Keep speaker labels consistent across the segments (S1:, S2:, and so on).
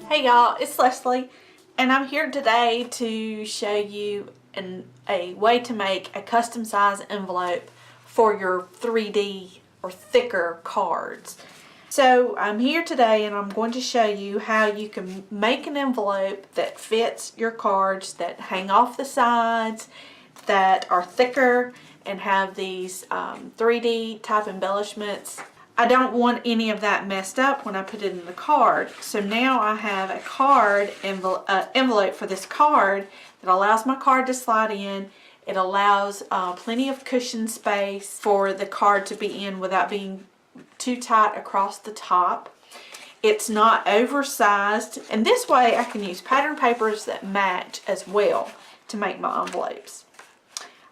S1: Hey y'all, it's Leslie, and I'm here today to show you a way to make a custom size envelope for your 3D or thicker cards. So I'm here today and I'm going to show you how you can make an envelope that fits your cards, that hang off the sides, that are thicker and have these 3D type embellishments. I don't want any of that messed up when I put it in the card. So now I have a card envelope for this card that allows my card to slide in. It allows plenty of cushion space for the card to be in without being too tight across the top. It's not oversized, and this way I can use pattern papers that match as well to make my envelopes.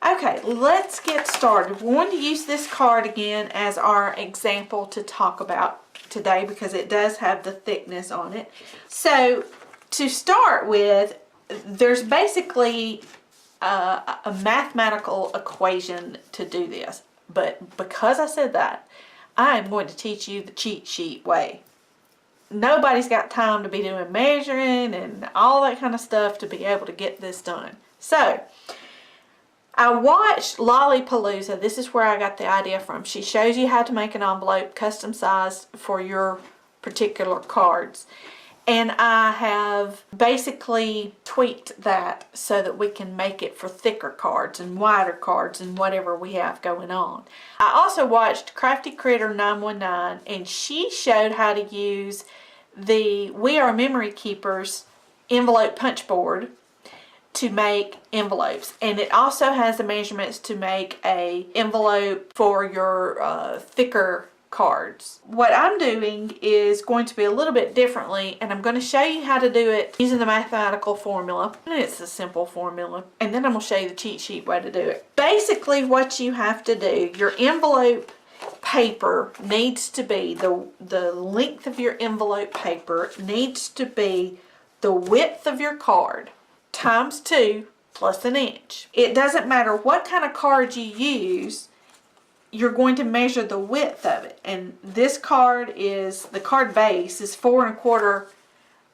S1: Okay, let's get started. We're going to use this card again as our example to talk about today because it does have the thickness on it. So to start with, there's basically a mathematical equation to do this. But because I said that, I am going to teach you the cheat sheet way. Nobody's got time to be doing measuring and all that kind of stuff to be able to get this done. So I watched Lollapalooza. This is where I got the idea from. She shows you how to make an envelope custom sized for your particular cards. And I have basically tweaked that so that we can make it for thicker cards and wider cards and whatever we have going on. I also watched Crafty Critter 919, and she showed how to use the We Are Memory Keepers envelope punch board to make envelopes, and it also has the measurements to make a envelope for your thicker cards. What I'm doing is going to be a little bit differently, and I'm going to show you how to do it using the mathematical formula, and it's a simple formula, and then I'm going to show you the cheat sheet way to do it. Basically what you have to do, your envelope paper needs to be, the length of your envelope paper needs to be the width of your card times 2 plus an inch. It doesn't matter what kind of card you use, you're going to measure the width of it. And this card is, the card base is 4 1/4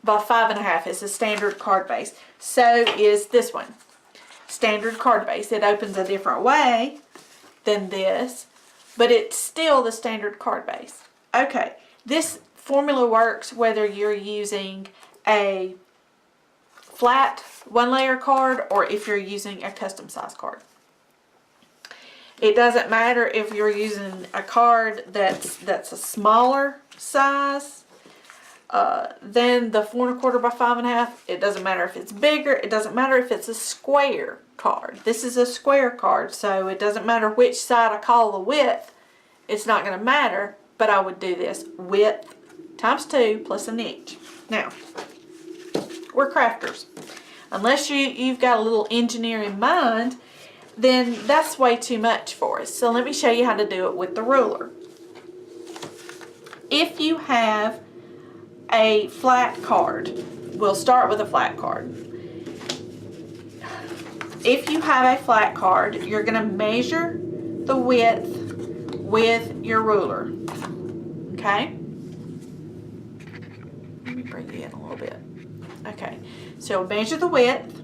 S1: by 5 1/2. It's a standard card base. So is this one. Standard card base. It opens a different way than this, but it's still the standard card base. Okay, this formula works whether you're using a flat one-layer card or if you're using a custom size card. It doesn't matter if you're using a card that's a smaller size than the 4 1/4 by 5 1/2. It doesn't matter if it's bigger. It doesn't matter if it's a square card. This is a square card, so it doesn't matter which side I call the width. It's not going to matter, but I would do this width times 2 plus an inch. Now, we're crafters. Unless you've got a little engineer in mind, then that's way too much for us. So let me show you how to do it with the ruler. If you have a flat card, we'll start with a flat card. If you have a flat card, you're going to measure the width with your ruler. Okay? Let me bring you in a little bit. Okay, so measure the width.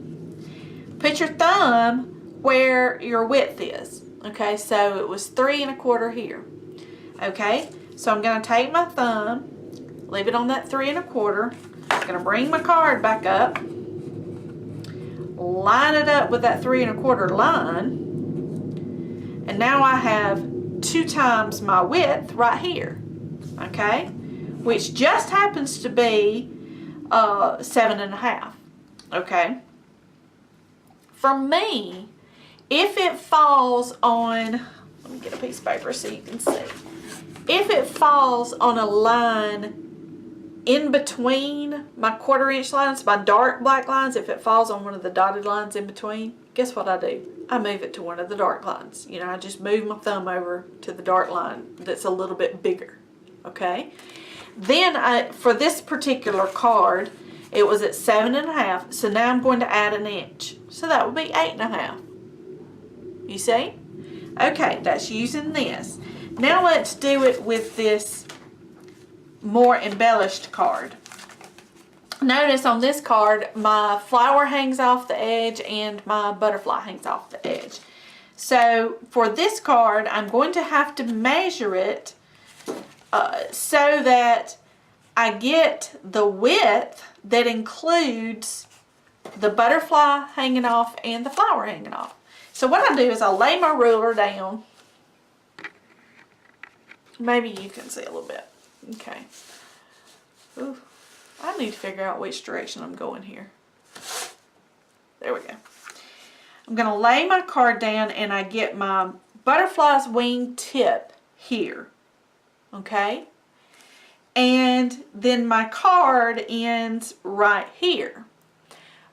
S1: Put your thumb where your width is. Okay, so it was 3 1/4 here. Okay, so I'm going to take my thumb, leave it on that 3 1/4. I'm going to bring my card back up, line it up with that 3 1/4 line, and now I have 2 times my width right here. Okay, which just happens to be 7 1/2. Okay, for me, if it falls on, let me get a piece of paper so you can see. If it falls on a line in between my 1/4 inch lines, my dark black lines, if it falls on one of the dotted lines in between, guess what I do? I move it to one of the dark lines. You know, I just move my thumb over to the dark line that's a little bit bigger. Okay, then for this particular card, it was at 7 1/2, so now I'm going to add an inch. So that would be 8 1/2. You see? Okay, that's using this. Now let's do it with this more embellished card. Notice on this card, my flower hangs off the edge and my butterfly hangs off the edge. So for this card, I'm going to have to measure it so that I get the width that includes the butterfly hanging off and the flower hanging off. So what I do is I'll lay my ruler down. Maybe you can see a little bit. Okay. Ooh, I need to figure out which direction I'm going here. There we go. I'm going to lay my card down and I get my butterfly's wing tip here. Okay? And then my card ends right here.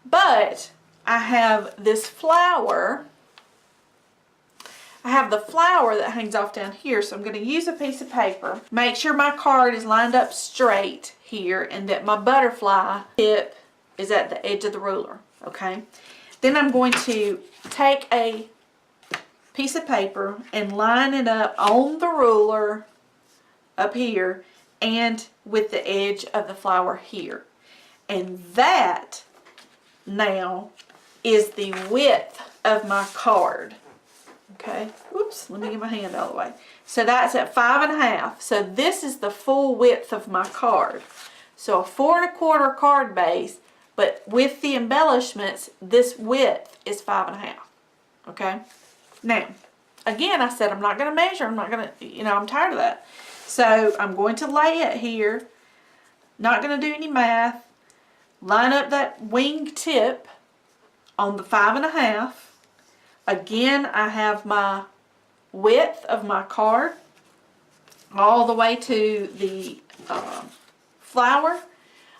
S1: But I have this flower. I have the flower that hangs off down here, so I'm going to use a piece of paper. Make sure my card is lined up straight here and that my butterfly tip is at the edge of the ruler. Okay? Then I'm going to take a piece of paper and line it up on the ruler up here and with the edge of the flower here. And that now is the width of my card. Okay, whoops, let me get my hand out of the way. So that's at 5.5. So this is the full width of my card. So a 4 1/4 card base, but with the embellishments, this width is 5.5. Okay, now, again, I said I'm not going to measure. I'm not going to, I'm tired of that. So I'm going to lay it here. Not going to do any math. Line up that wing tip on the 5.5. Again, I have my width of my card all the way to the flower.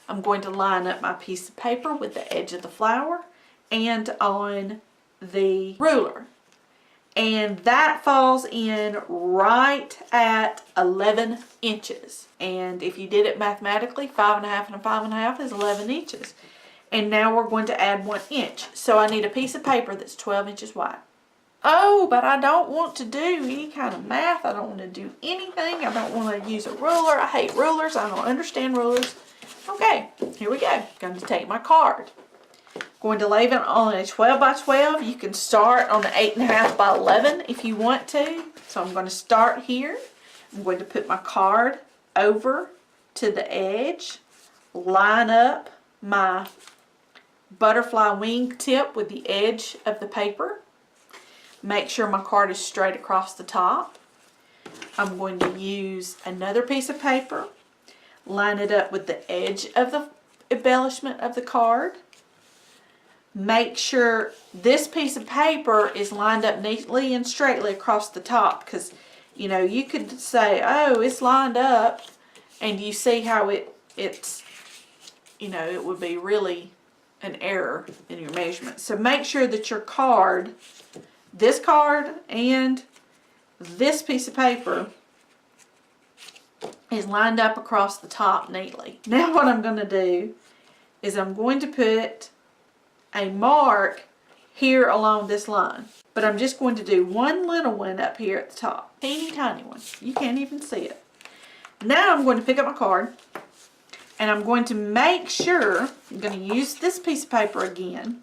S1: I'm going to line up my piece of paper with the edge of the flower and on the ruler. And that falls in right at 11 inches. And if you did it mathematically, 5.5 and a 5.5 is 11 inches. And now we're going to add 1 inch. So I need a piece of paper that's 12 inches wide. Oh, but I don't want to do any kind of math. I don't want to do anything. I don't want to use a ruler. I hate rulers. I don't understand rulers. Okay, here we go. Going to take my card. Going to lay it on a 12 by 12. You can start on the 8.5 by 11 if you want to. So I'm going to start here. I'm going to put my card over to the edge. Line up my butterfly wing tip with the edge of the paper. Make sure my card is straight across the top. I'm going to use another piece of paper. Line it up with the edge of the embellishment of the card. Make sure this piece of paper is lined up neatly and straightly across the top, because you could say, oh, it's lined up, and you see how it's it would be really an error in your measurement. So make sure that your card, this card and this piece of paper, is lined up across the top neatly. Now what I'm going to do is I'm going to put a mark here along this line. But I'm just going to do one little one up here at the top. Teeny tiny one. You can't even see it. Now I'm going to pick up my card and I'm going to make sure, I'm going to use this piece of paper again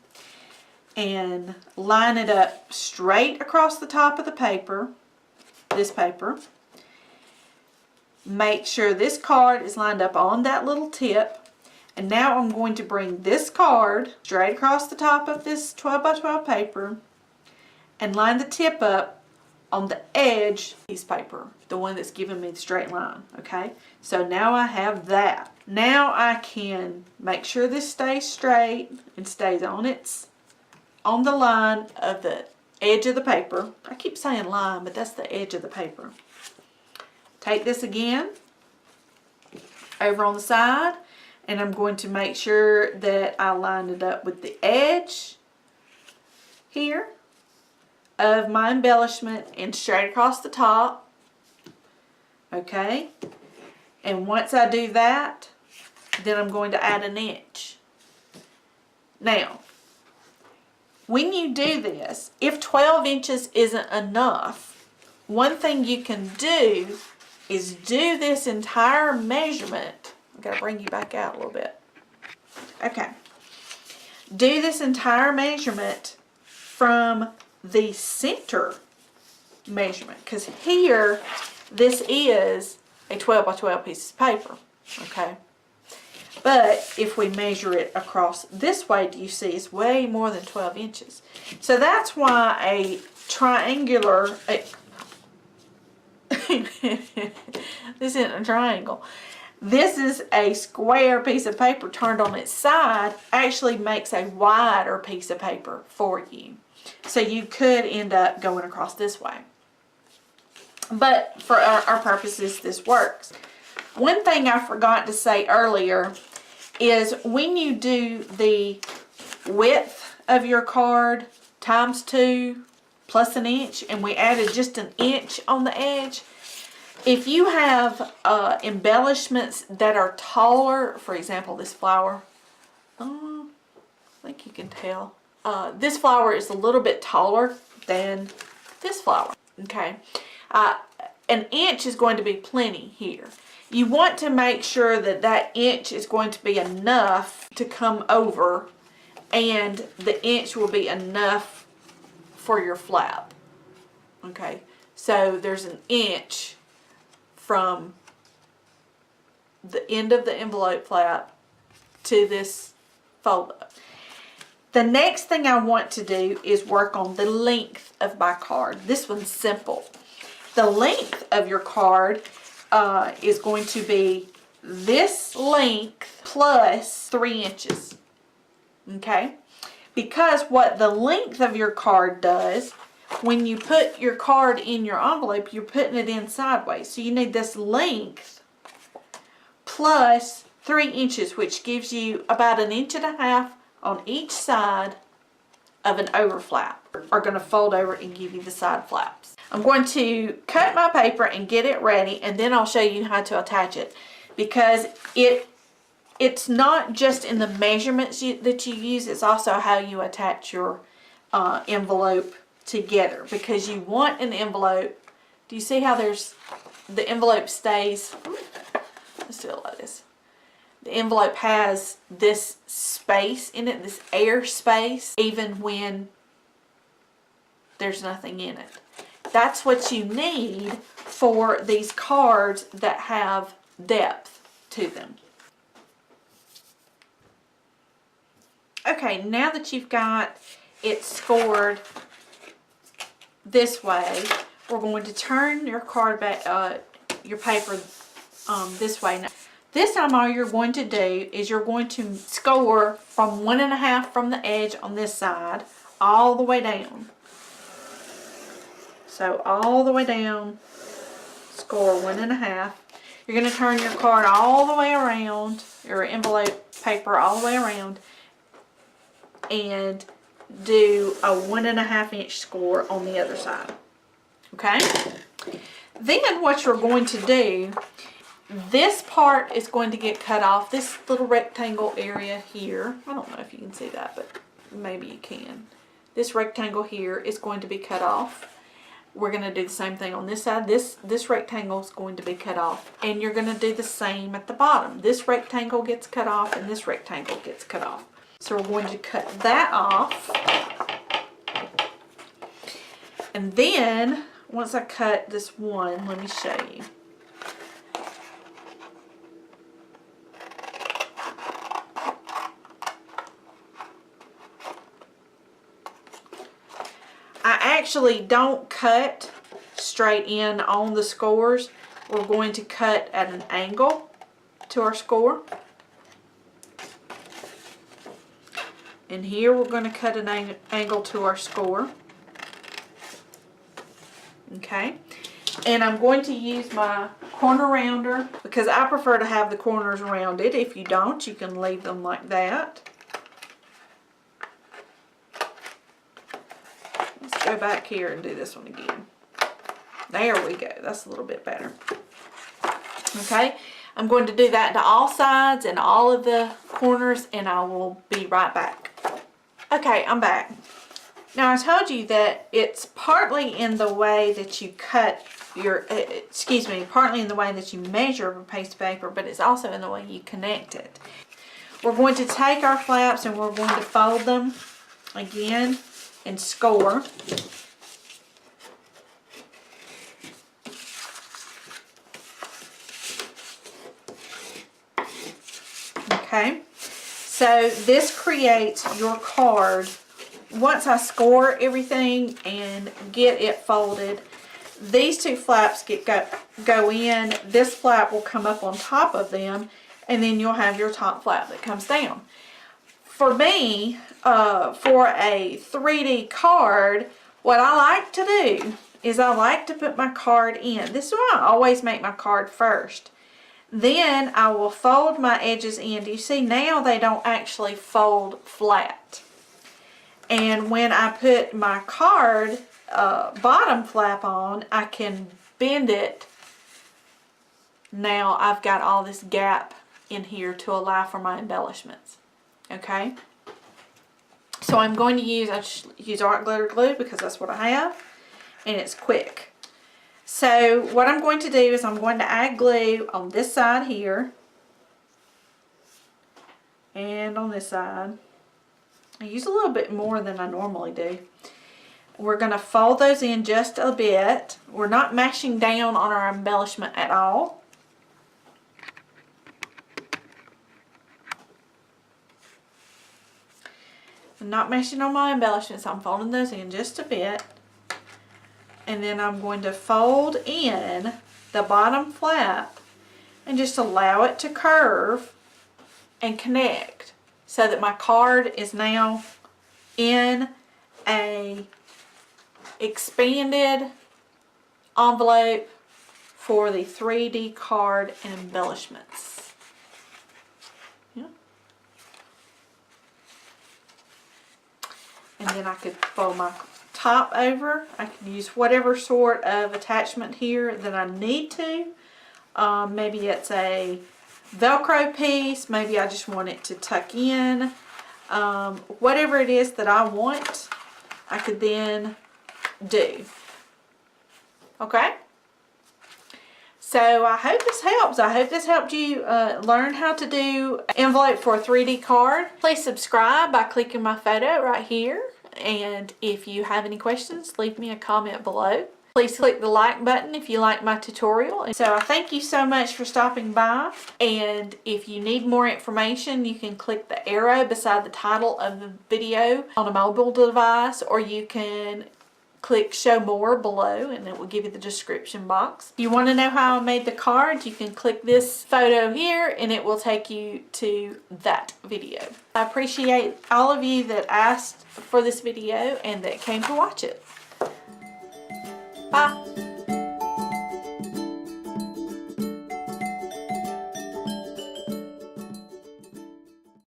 S1: and line it up straight across the top of the paper, this paper. Make sure this card is lined up on that little tip. And now I'm going to bring this card straight across the top of this 12 by 12 paper and line the tip up on the edge of this paper, the one that's giving me the straight line, okay? So now I have that. Now I can make sure this stays straight and stays on the line of the edge of the paper. I keep saying line, but that's the edge of the paper. Take this again over on the side, and I'm going to make sure that I line it up with the edge here of my embellishment and straight across the top. Okay, and once I do that, then I'm going to add 1 inch. Now, when you do this, if 12 inches isn't enough, one thing you can do is do this entire measurement. I've got to bring you back out a little bit. Okay. Do this entire measurement from the center measurement, because here this is a 12 by 12 piece of paper. Okay. But if we measure it across this way, do you see it's way more than 12 inches. So that's why a triangular, this isn't a triangle. This is a square piece of paper turned on its side, actually makes a wider piece of paper for you. So you could end up going across this way. But for our purposes, this works. One thing I forgot to say earlier is when you do the width of your card times 2 plus an inch, and we added just an inch on the edge, if you have embellishments that are taller, for example, this flower, I think you can tell, this flower is a little bit taller than this flower, okay? An inch is going to be plenty here. You want to make sure that that inch is going to be enough to come over, and the inch will be enough for your flap. Okay, so there's an inch from the end of the envelope flap to this fold up. The next thing I want to do is work on the length of my card. This one's simple. The length of your card is going to be this length plus 3 inches. Okay? Because what the length of your card does, when you put your card in your envelope, you're putting it in sideways. So you need this length plus 3 inches, which gives you about 1.5 inches on each side of an overflap. Are going to fold over and give you the side flaps. I'm going to cut my paper and get it ready, and then I'll show you how to attach it, because it's not just in the measurements that you use, it's also how you attach your envelope together, because you want an envelope. Do you see how the envelope stays? Let's do it like this. The envelope has this space in it, this air space, even when there's nothing in it. That's what you need for these cards that have depth to them. Okay, now that you've got it scored this way, we're going to turn your card back, your paper this way. Now, this time all you're going to do is you're going to score from 1.5 from the edge on this side all the way down. So all the way down, score 1.5. You're going to turn your card all the way around, your envelope paper all the way around, and do a 1.5 inch score on the other side. Okay? Then what you're going to do, this part is going to get cut off. This little rectangle area here, I don't know if you can see that, but maybe you can. This rectangle here is going to be cut off. We're going to do the same thing on this side. This rectangle is going to be cut off, and you're going to do the same at the bottom. This rectangle gets cut off, and this rectangle gets cut off. So we're going to cut that off. And then, once I cut this one, let me show you. I actually don't cut straight in on the scores. We're going to cut at an angle to our score. And here we're going to cut an angle to our score. Okay. And I'm going to use my corner rounder because I prefer to have the corners rounded. If you don't, you can leave them like that. Let's go back here and do this one again. There we go. That's a little bit better. Okay. I'm going to do that to all sides and all of the corners, and I will be right back. Okay, I'm back. Now I told you that it's partly in the way that you cut your, partly in the way that you measure a piece of paper, but it's also in the way you connect it. We're going to take our flaps and we're going to fold them again and score. Okay, so this creates your card. Once I score everything and get it folded, these two flaps go in. This flap will come up on top of them, and then you'll have your top flap that comes down. For me, for a 3D card, what I like to do is I like to put my card in. This is why I always make my card first. Then I will fold my edges in. Do you see now they don't actually fold flat? And when I put my card bottom flap on, I can bend it. Now I've got all this gap in here to allow for my embellishments. Okay? So I'm going to use art glitter glue because that's what I have. And it's quick. So what I'm going to do is I'm going to add glue on this side here and on this side. I use a little bit more than I normally do. We're going to fold those in just a bit. We're not mashing down on our embellishment at all. I'm not mashing on my embellishments. I'm folding those in just a bit. And then I'm going to fold in the bottom flap and just allow it to curve and connect so that my card is now in a expanded envelope for the 3D card and embellishments. Yeah. And then I could fold my top over. I can use whatever sort of attachment here that I need to. Maybe it's a Velcro piece. Maybe I just want it to tuck in. Whatever it is that I want, I could then do. Okay? So I hope this helps. I hope this helped you learn how to do envelope for a 3D card. Please subscribe by clicking my photo right here. And if you have any questions, leave me a comment below. Please click the like button if you like my tutorial. And so I thank you so much for stopping by. And if you need more information, you can click the arrow beside the title of the video on a mobile device, or you can click show more below and it will give you the description box. If you want to know how I made the cards, you can click this photo here and it will take you to that video. I appreciate all of you that asked for this video and that came to watch it. Bye.